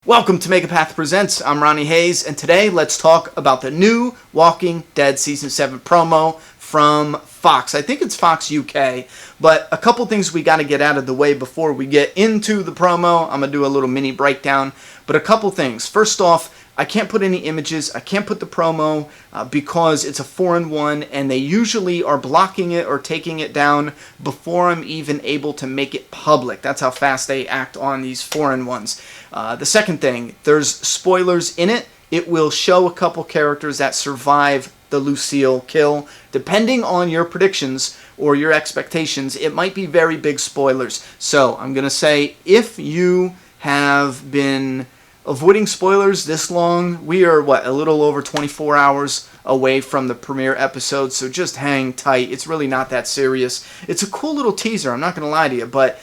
Welcome to Megapath Presents. I'm Ronnie Hayes, and today let's talk about the new Walking Dead Season 7 promo from Fox. I think it's Fox UK, but a couple things we got to get out of the way before we get into the promo. I'm going to do a little mini breakdown, but a couple things. First off, I can't put any images. I can't put the promo because it's a 4-in-1, and they usually are blocking it or taking it down before I'm even able to make it public. That's how fast they act on these 4-in-1s. The second thing, there's spoilers in it. It will show a couple characters that survive the Lucille kill. Depending on your predictions or your expectations, it might be very big spoilers. So I'm going to say, if you have been avoiding spoilers this long, we are, a little over 24 hours away from the premiere episode, so just hang tight. It's really not that serious. It's a cool little teaser, I'm not going to lie to you, but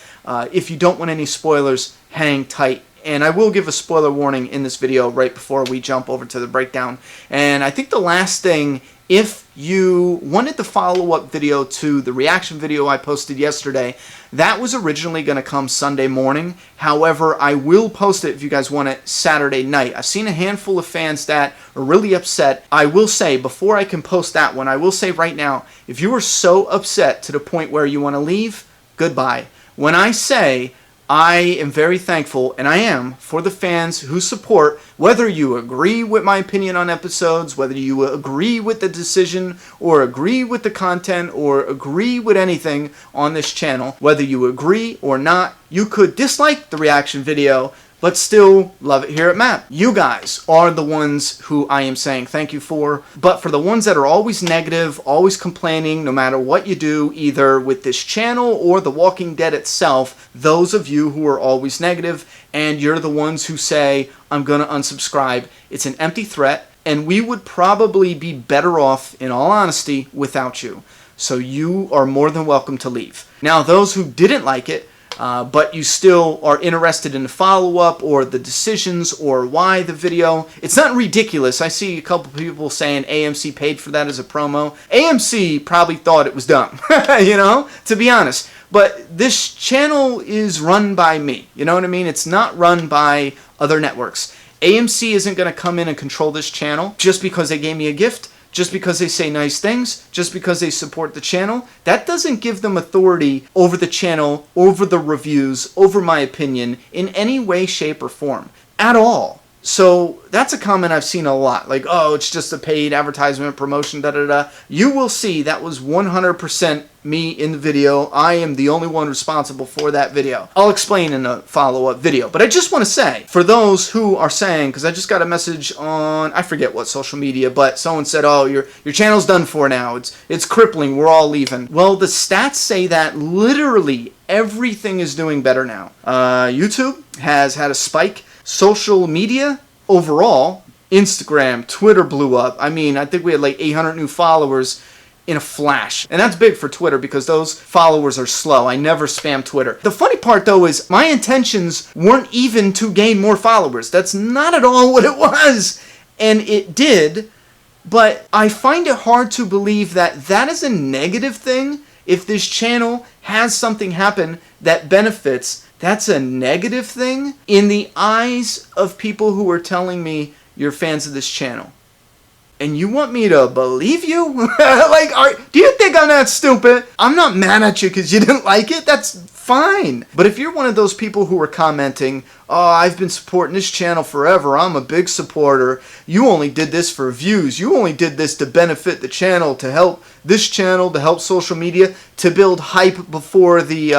if you don't want any spoilers, hang tight. And I will give a spoiler warning in this video right before we jump over to the breakdown. And I think the last thing, if you wanted the follow-up video to the reaction video I posted yesterday, that was originally going to come Sunday morning. However, I will post it if you guys want it Saturday night. I've seen a handful of fans that are really upset. I will say, before I can post that one, I will say right now, if you are so upset to the point where you want to leave, goodbye. When I say I am very thankful, and I am, for the fans who support, whether you agree with my opinion on episodes, whether you agree with the decision, or agree with the content, or agree with anything on this channel, whether you agree or not, you could dislike the reaction video, but still love it here at MAP. You guys are the ones who I am saying thank you for. But for the ones that are always negative, always complaining, no matter what you do, either with this channel or The Walking Dead itself, those of you who are always negative, and you're the ones who say, I'm going to unsubscribe, it's an empty threat, and we would probably be better off, in all honesty, without you. So you are more than welcome to leave. Now, those who didn't like it, but you still are interested in the follow-up or the decisions or why the video. It's not ridiculous. I see a couple people saying AMC paid for that as a promo. AMC probably thought it was dumb, you know, to be honest. But this channel is run by me, you know what I mean? It's not run by other networks. AMC isn't going to come in and control this channel just because they gave me a gift. Just because they say nice things, just because they support the channel, that doesn't give them authority over the channel, over the reviews, over my opinion, in any way, shape, or form. At all. So that's a comment I've seen a lot. Like, oh, it's just a paid advertisement, promotion, da-da-da. You will see that was 100% me in the video. I am the only one responsible for that video. I'll explain in a follow-up video. But I just want to say, for those who are saying, because I just got a message on, I forget what social media, but someone said, oh, your channel's done for now. It's crippling. We're all leaving. Well, the stats say that literally everything is doing better now. YouTube has had a spike. Social media, overall, Instagram, Twitter blew up. I mean, I think we had like 800 new followers in a flash. And that's big for Twitter because those followers are slow. I never spam Twitter. The funny part, though, is my intentions weren't even to gain more followers. That's not at all what it was. And it did, but I find it hard to believe that that is a negative thing. If this channel has something happen that benefits, that's a negative thing in the eyes of people who are telling me you're fans of this channel. And you want me to believe you? Do you think I'm that stupid? I'm not mad at you because you didn't like it. That's fine. But if you're one of those people who are commenting, oh, I've been supporting this channel forever, I'm a big supporter, you only did this for views, you only did this to benefit the channel, to help this channel, to help social media, to build hype before the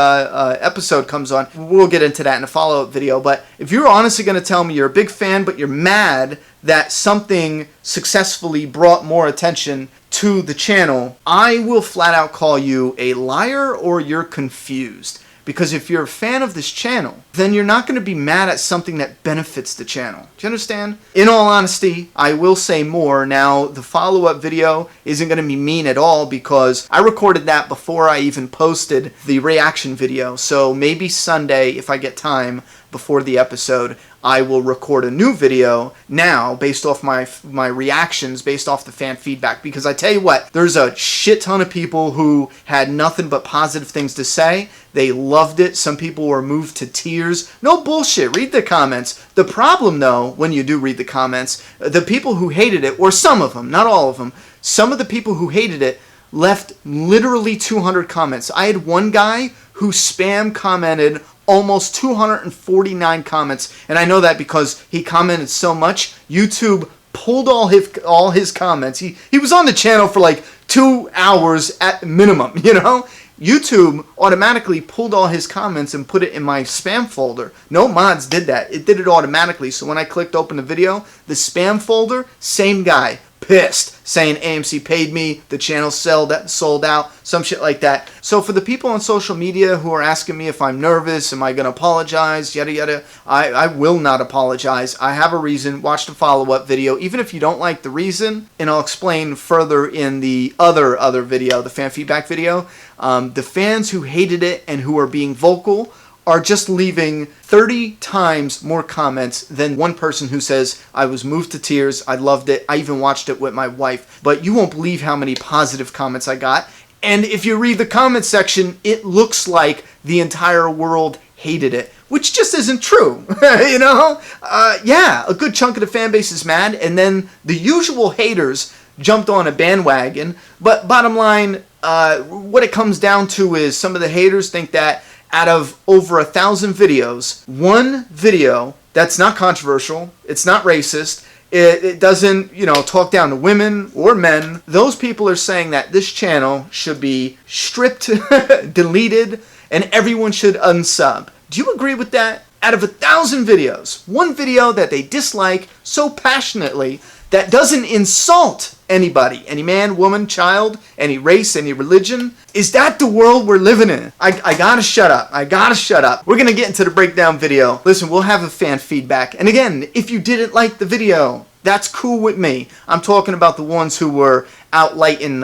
episode comes on. We'll get into that in a follow-up video, but if you're honestly going to tell me you're a big fan, but you're mad that something successfully brought more attention to the channel, I will flat out call you a liar or you're confused. Because if you're a fan of this channel, then you're not going to be mad at something that benefits the channel. Do you understand? In all honesty, I will say more. Now, the follow-up video isn't going to be mean at all because I recorded that before I even posted the reaction video. So maybe Sunday, if I get time before the episode, I will record a new video now based off my reactions, based off the fan feedback. Because I tell you what, there's a shit ton of people who had nothing but positive things to say. They loved it. Some people were moved to tears. No bullshit. Read the comments. The problem, though, when you do read the comments, the people who hated it, or some of them, not all of them, some of the people who hated it left literally 200 comments. I had one guy who spam commented almost 249 comments, and I know that because he commented so much, YouTube pulled all his comments. He was on the channel for like 2 hours at minimum, you know? YouTube automatically pulled all his comments and put it in my spam folder. No mods did that. It did it automatically. So when I clicked open the video, the spam folder, same guy. Pissed, saying AMC paid me, the channel sold out, some shit like that. So for the people on social media who are asking me if I'm nervous, am I going to apologize, yada yada, I will not apologize. I have a reason. Watch the follow-up video, even if you don't like the reason, and I'll explain further in the other video, the fan feedback video. The fans who hated it and who are being vocal are just leaving 30 times more comments than one person who says, I was moved to tears, I loved it, I even watched it with my wife. But you won't believe how many positive comments I got. And if you read the comment section, it looks like the entire world hated it, which just isn't true. You know? Yeah, a good chunk of the fan base is mad, and then the usual haters jumped on a bandwagon. But bottom line, what it comes down to is some of the haters think that out of over 1,000 videos, one video that's not controversial, it's not racist, it doesn't, talk down to women or men, those people are saying that this channel should be stripped, deleted, and everyone should unsub. Do you agree with that? Out of 1,000 videos, one video that they dislike so passionately that doesn't insult anybody, any man, woman, child, any race, any religion. Is that the world we're living in? I gotta shut up. I gotta shut up. We're gonna get into the breakdown video. Listen, we'll have a fan feedback. And again, if you didn't like the video, that's cool with me. I'm talking about the ones who were out lighting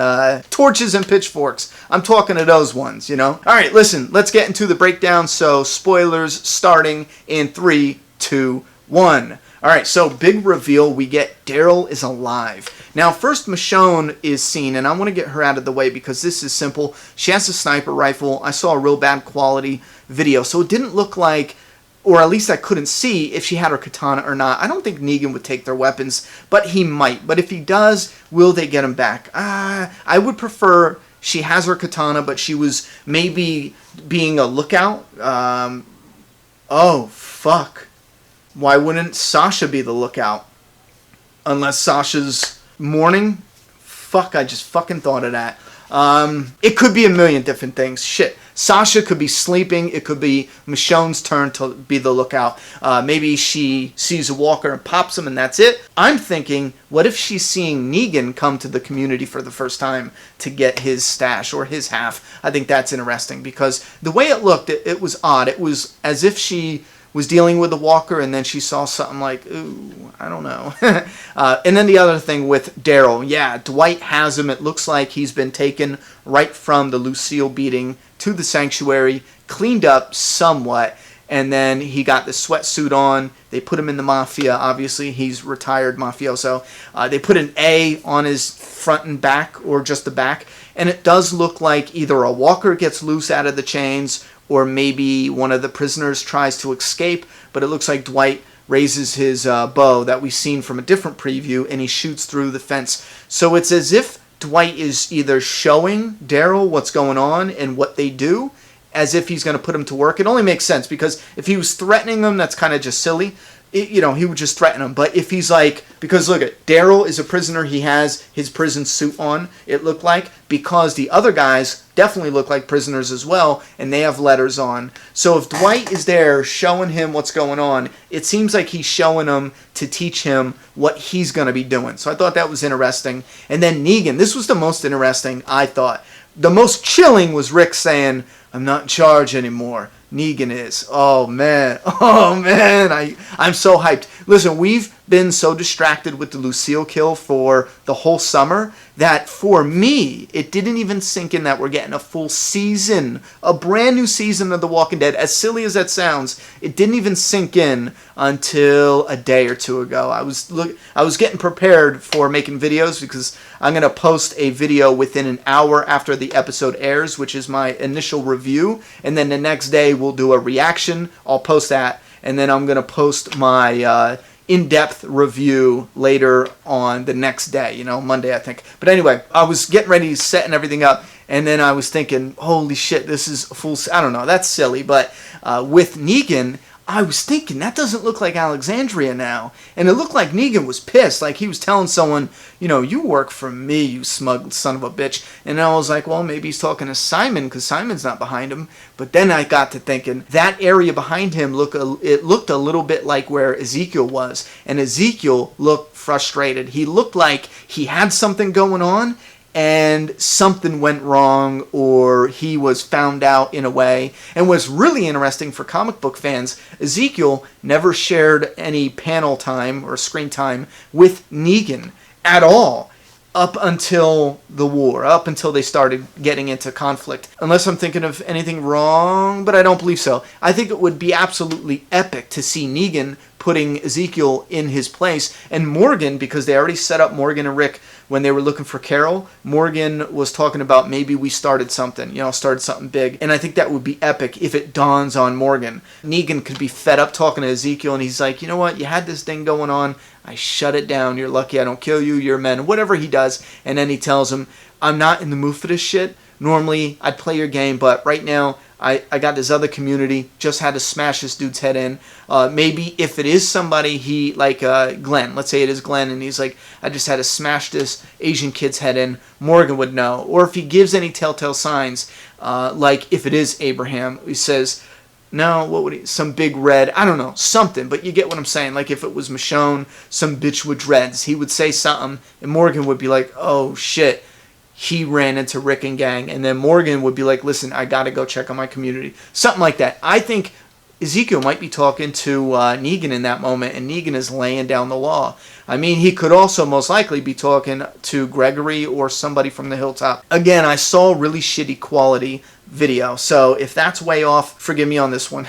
torches and pitchforks. I'm talking to those ones, All right, listen, let's get into the breakdown. So spoilers starting in 3, 2, 1. All right, so big reveal, we get Daryl is alive. Now, first Michonne is seen, and I want to get her out of the way because this is simple. She has a sniper rifle. I saw a real bad quality video, so it didn't look like, or at least I couldn't see if she had her katana or not. I don't think Negan would take their weapons, but he might. But if he does, will they get him back? I would prefer she has her katana, but she was maybe being a lookout. Oh, fuck. Why wouldn't Sasha be the lookout? Unless Sasha's mourning? Fuck, I just fucking thought of that. It could be a million different things. Shit. Sasha could be sleeping. It could be Michonne's turn to be the lookout. Maybe she sees a walker and pops him and that's it. I'm thinking, what if she's seeing Negan come to the community for the first time to get his stash or his half? I think that's interesting because the way it looked, it was odd. It was as if she was dealing with the walker and then she saw something like, ooh, I don't know. And then the other thing with Daryl, yeah, Dwight has him. It looks like he's been taken right from the Lucille beating to the sanctuary, cleaned up somewhat, and then he got the sweatsuit on. They put him in the mafia, obviously. He's retired mafioso. They put an A on his front and back, or just the back, and it does look like either a walker gets loose out of the chains or maybe one of the prisoners tries to escape, but it looks like Dwight raises his bow that we've seen from a different preview, and he shoots through the fence. So it's as if Dwight is either showing Daryl what's going on and what they do, as if he's going to put him to work. It only makes sense, because if he was threatening them, that's kind of just silly. He would just threaten him. But if he's like, because look at, Daryl is a prisoner, he has his prison suit on, it looked like, because the other guys definitely look like prisoners as well, and they have letters on. So if Dwight is there showing him what's going on, it seems like he's showing him to teach him what he's going to be doing. So I thought that was interesting. And then Negan, this was the most interesting, I thought. The most chilling was Rick saying, I'm not in charge anymore. Negan is. Oh man, I'm so hyped. Listen, we've been so distracted with the Lucille kill for the whole summer that for me, it didn't even sink in that we're getting a full season, a brand new season of The Walking Dead. As silly as that sounds, it didn't even sink in until a day or two ago. I was getting prepared for making videos because I'm going to post a video within an hour after the episode airs, which is my initial review, and then the next day we'll do a reaction. I'll post that, and then I'm going to post my in-depth review later on the next day, Monday, I think. But anyway, I was getting ready, setting everything up, and then I was thinking, holy shit, this is a full... I don't know, that's silly, but with Negan, I was thinking, that doesn't look like Alexandria now. And it looked like Negan was pissed, like he was telling someone, you work for me, you smug son of a bitch. And I was like, well, maybe he's talking to Simon, because Simon's not behind him. But then I got to thinking, that area behind him, it looked a little bit like where Ezekiel was. And Ezekiel looked frustrated. He looked like he had something going on, and something went wrong, or he was found out in a way. And what's really interesting for comic book fans, Ezekiel never shared any panel time or screen time with Negan at all up until the war, up until they started getting into conflict. Unless I'm thinking of anything wrong, but I don't believe so. I think it would be absolutely epic to see Negan putting Ezekiel in his place. And Morgan, because they already set up Morgan and Rick when they were looking for Carol, Morgan was talking about maybe we started something, started something big. And I think that would be epic if it dawns on Morgan. Negan could be fed up talking to Ezekiel, and he's like, you know what, you had this thing going on, I shut it down, you're lucky I don't kill you, you're men, whatever he does. And then he tells him, I'm not in the mood for this shit. Normally, I'd play your game, but right now, I got this other community, just had to smash this dude's head in. Maybe if it is somebody like Glenn, let's say it is Glenn, and he's like, I just had to smash this Asian kid's head in, Morgan would know. Or if he gives any telltale signs, like if it is Abraham, he says, no, what would he, some big red, I don't know, something, but you get what I'm saying. Like if it was Michonne, some bitch with dreads, he would say something, and Morgan would be like, oh shit, he ran into Rick and gang, and then Morgan would be like, listen, I gotta go check on my community. Something like that. I think Ezekiel might be talking to Negan in that moment, and Negan is laying down the law. I mean, he could also most likely be talking to Gregory or somebody from the hilltop. Again, I saw really shitty quality video, so if that's way off, forgive me on this one,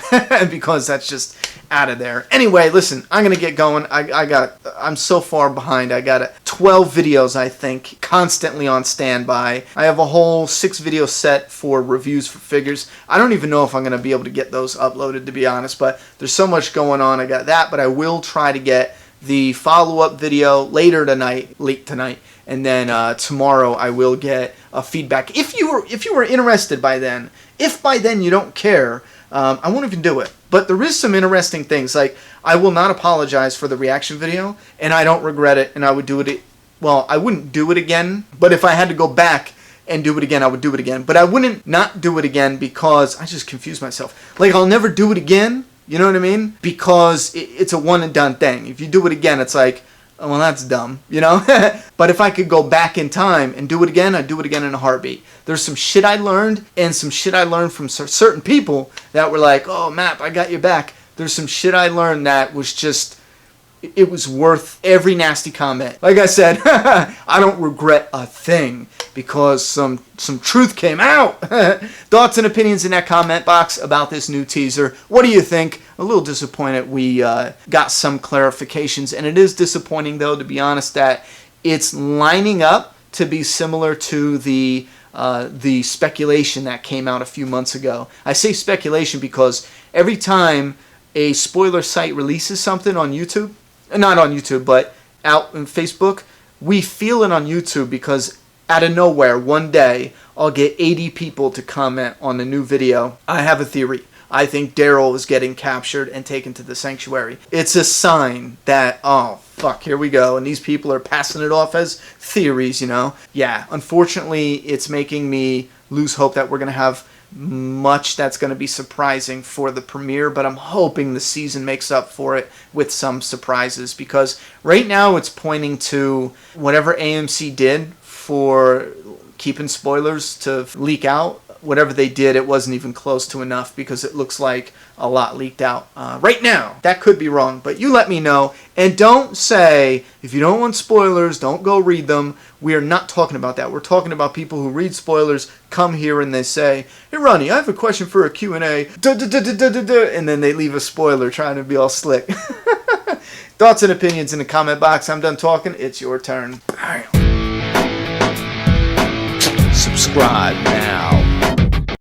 because that's just out of there. Anyway, listen, I'm gonna get going. I'm so far behind. I got 12 videos, I think, constantly on standby. I have a whole 6 video set for reviews for figures. I don't even know if I'm gonna be able to get those uploaded, to be honest, but there's so much going on. I got that, but I will try to get the follow-up video late tonight, and then tomorrow I will get a feedback. If you were interested by then, if by then you don't care, I won't even do it. But there is some interesting things. Like, I will not apologize for the reaction video, and I don't regret it, and I would do it. Well, I wouldn't do it again, but if I had to go back and do it again, I would do it again. But I wouldn't not do it again because I just confused myself. Like, I'll never do it again. You know what I mean? Because it's a one and done thing. If you do it again, it's like, oh, well, that's dumb, But if I could go back in time and do it again, I'd do it again in a heartbeat. There's some shit I learned, and some shit I learned from certain people that were like, oh, Map, I got your back. There's some shit I learned that was just, it was worth every nasty comment. Like I said, I don't regret a thing because some truth came out. Thoughts and opinions in that comment box about this new teaser. What do you think? A little disappointed we got some clarifications, and it is disappointing, though, to be honest, that it's lining up to be similar to the speculation that came out a few months ago. I say speculation because every time a spoiler site releases something on YouTube, not on YouTube, but out on Facebook, we feel it on YouTube because out of nowhere, one day, I'll get 80 people to comment on the new video. I have a theory. I think Daryl is getting captured and taken to the sanctuary. It's a sign that, oh, fuck, here we go. And these people are passing it off as theories, Yeah, unfortunately, it's making me lose hope that we're going to have much that's going to be surprising for the premiere, but I'm hoping the season makes up for it with some surprises, because right now it's pointing to whatever AMC did for keeping spoilers to leak out whatever they did, it wasn't even close to enough because it looks like a lot leaked out right now. That could be wrong, but you let me know. And don't say, if you don't want spoilers, don't go read them. We are not talking about that. We're talking about people who read spoilers, come here and they say, hey, Ronnie, I have a question for a Q&A, and then they leave a spoiler trying to be all slick. Thoughts and opinions in the comment box. I'm done talking. It's your turn. Subscribe now.